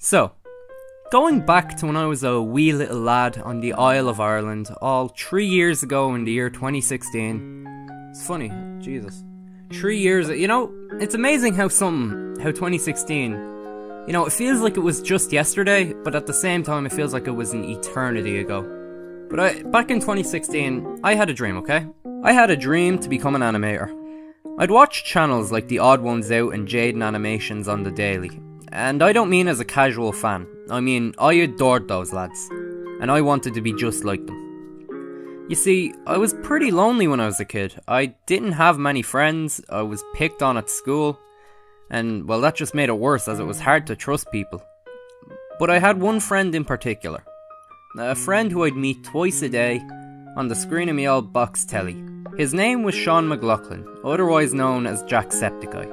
So, going back to when I was a wee little lad on the Isle of Ireland, all 3 years ago in the year 2016. It's funny, Jesus. 3 years, it's amazing how 2016, it feels like it was just yesterday, but at the same time it feels like it was an eternity ago. But back in 2016, I had a dream, okay? I had a dream to become an animator. I'd watch channels like The Odd Ones Out and Jaden Animations on the daily. And I don't mean as a casual fan, I mean I adored those lads, and I wanted to be just like them. You see, I was pretty lonely when I was a kid. I didn't have many friends, I was picked on at school, and well, that just made it worse as it was hard to trust people. But I had one friend in particular, a friend who I'd meet twice a day on the screen of me old box telly. His name was Sean McLaughlin, otherwise known as JackSepticEye.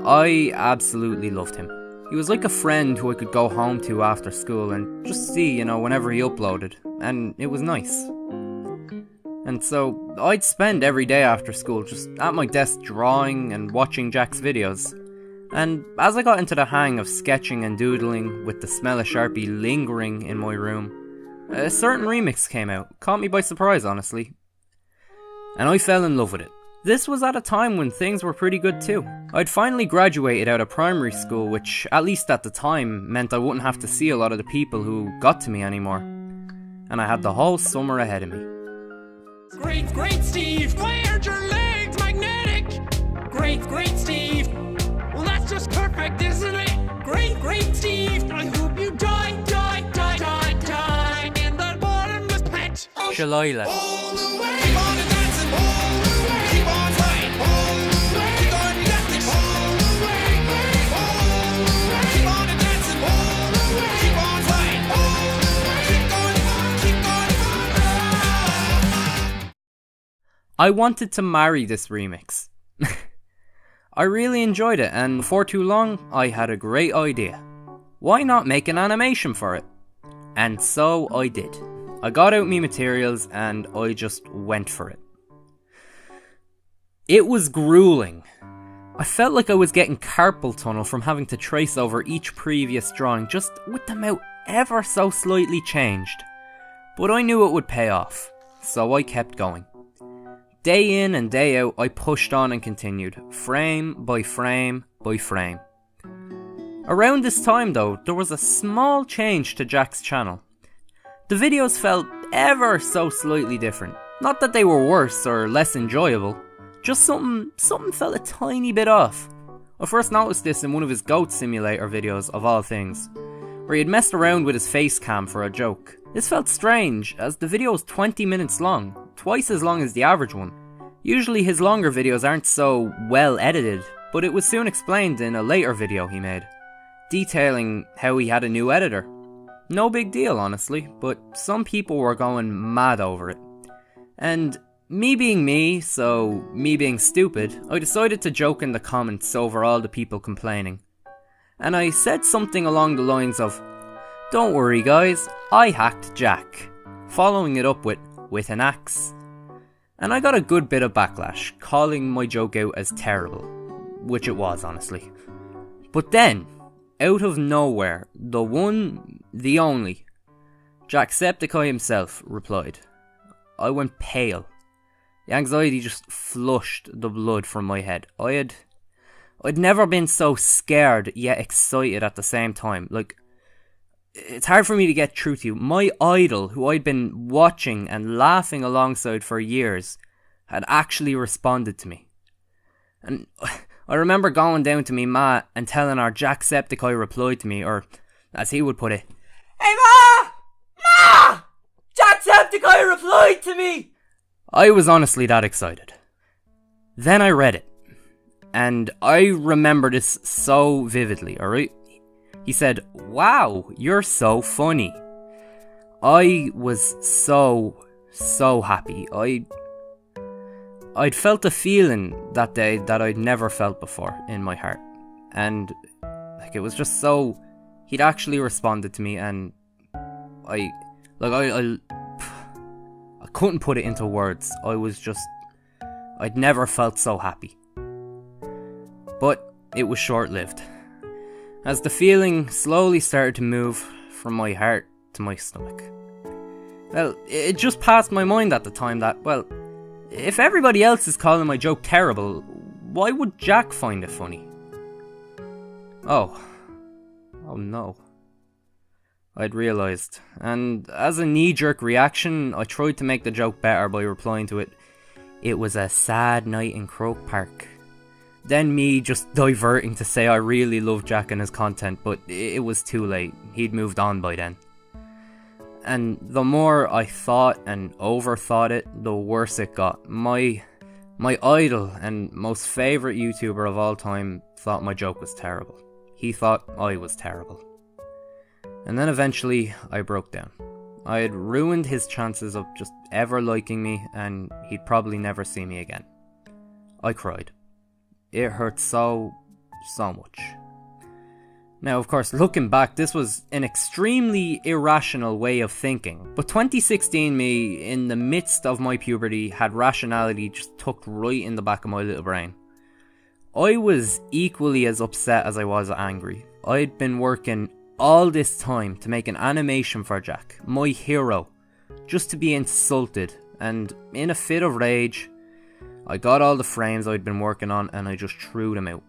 I absolutely loved him. He was like a friend who I could go home to after school and just see, whenever he uploaded, and it was nice. And so, I'd spend every day after school just at my desk drawing and watching Jack's videos. And as I got into the hang of sketching and doodling, with the smell of Sharpie lingering in my room, a certain remix came out, caught me by surprise honestly. And I fell in love with it. This was at a time when things were pretty good too. I'd finally graduated out of primary school, which at least at the time meant I wouldn't have to see a lot of the people who got to me anymore. And I had the whole summer ahead of me. Great Steve, why aren't your legs magnetic? Great Steve, well that's just perfect, isn't it? Great Steve, I hope you die in the bottomless pit. Shalila. All the way, keep on dancing, all the way, keep on flying, all the way, keep on dancing, all the way, keep on dancing, all the way, keep on flying, all the way, keep on. I wanted to marry this remix. I really enjoyed it, and before too long, I had a great idea. Why not make an animation for it? And so I did. I got out me materials and I just went for it. It was grueling. I felt like I was getting carpal tunnel from having to trace over each previous drawing, just with them out ever so slightly changed. But I knew it would pay off, so I kept going. Day in and day out, I pushed on and continued, frame by frame by frame. Around this time though, there was a small change to Jack's channel. The videos felt ever so slightly different. Not that they were worse or less enjoyable, just something felt a tiny bit off. I first noticed this in one of his goat simulator videos of all things, where he had messed around with his face cam for a joke. This felt strange, as the video was 20 minutes long, twice as long as the average one. Usually his longer videos aren't so well edited, but it was soon explained in a later video he made, detailing how he had a new editor. No big deal honestly, but some people were going mad over it. And me being me, so me being stupid, I decided to joke in the comments over all the people complaining. And I said something along the lines of, "Don't worry guys, I hacked Jack," following it up with an axe. And I got a good bit of backlash, calling my joke out as terrible, which it was honestly. But then, out of nowhere, the one, the only, JackSepticEye himself replied. I went pale. The anxiety just flushed the blood from my head. I'd never been so scared yet excited at the same time. Like, it's hard for me to get through to you. My idol, who I'd been watching and laughing alongside for years, had actually responded to me. And I remember going down to me ma and telling her JackSepticEye replied to me, or as he would put it, "Hey ma! Ma! JackSepticEye replied to me!" I was honestly that excited. Then I read it. And I remember this so vividly, alright? He said, "Wow, you're so funny." I was so happy. I'd felt a feeling that day that I'd never felt before in my heart. And it was just so, he'd actually responded to me, and I couldn't put it into words. I'd never felt so happy. But it was short-lived. as the feeling slowly started to move from my heart to my stomach. Well, it just passed my mind at the time that, well, if everybody else is calling my joke terrible, why would Jack find it funny? Oh no. I'd realised, and as a knee-jerk reaction, I tried to make the joke better by replying to it, "It was a sad night in Croke Park." Then me just diverting to say I really loved Jack and his content, but it was too late. He'd moved on by then. And the more I thought and overthought it, the worse it got. My idol and most favourite YouTuber of all time thought my joke was terrible. He thought I was terrible. And then eventually I broke down. I had ruined his chances of just ever liking me, and he'd probably never see me again. I cried. It hurt so much. Now, of course, looking back, this was an extremely irrational way of thinking. But 2016 me, in the midst of my puberty, had rationality just tucked right in the back of my little brain. I was equally as upset as I was angry. I'd been working all this time to make an animation for Jack, my hero, just to be insulted, and in a fit of rage, I got all the frames I'd been working on and I just threw them out.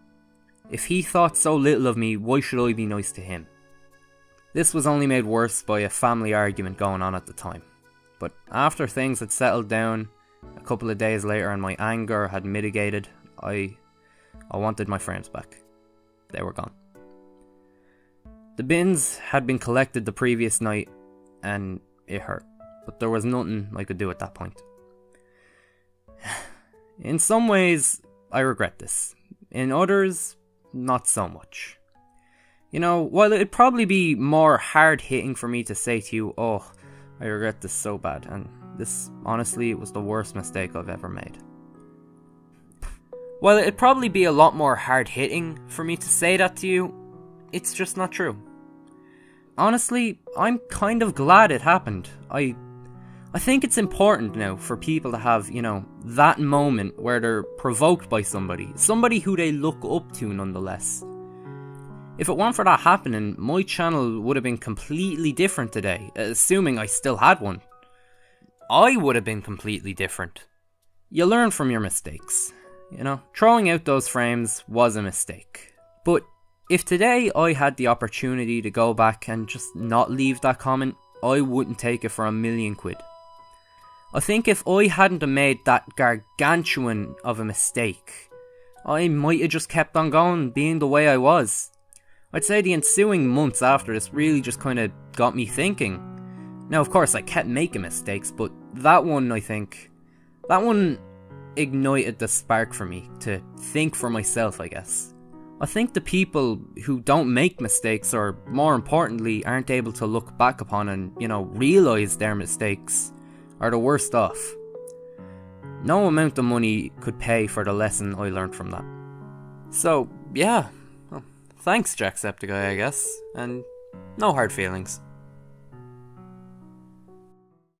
If he thought so little of me, why should I be nice to him? This was only made worse by a family argument going on at the time. But after things had settled down, a couple of days later and my anger had mitigated, I wanted my frames back. They were gone. The bins had been collected the previous night and it hurt, but there was nothing I could do at that point. In some ways, I regret this. In others, not so much. You know, while it'd probably be more hard-hitting for me to say to you, "Oh, I regret this so bad," and this, honestly, was the worst mistake I've ever made. While it'd probably be a lot more hard-hitting for me to say that to you, it's just not true. Honestly, I'm kind of glad it happened. I think it's important now for people to have, you know, that moment where they're provoked by somebody who they look up to nonetheless. If it weren't for that happening, my channel would have been completely different today, assuming I still had one. I would have been completely different. You learn from your mistakes, you know. Throwing out those frames was a mistake. But if today I had the opportunity to go back and just not leave that comment, I wouldn't take it for £1,000,000. I think if I hadn't have made that gargantuan of a mistake, I might have just kept on going, being the way I was. I'd say the ensuing months after this really just kind of got me thinking. Now, of course, I kept making mistakes, but that one ignited the spark for me to think for myself, I guess. I think the people who don't make mistakes, or more importantly, aren't able to look back upon and, you know, realise their mistakes, are the worst off. No amount of money could pay for the lesson I learned from that. So, yeah. Well, thanks, JackSepticEye, I guess. And no hard feelings.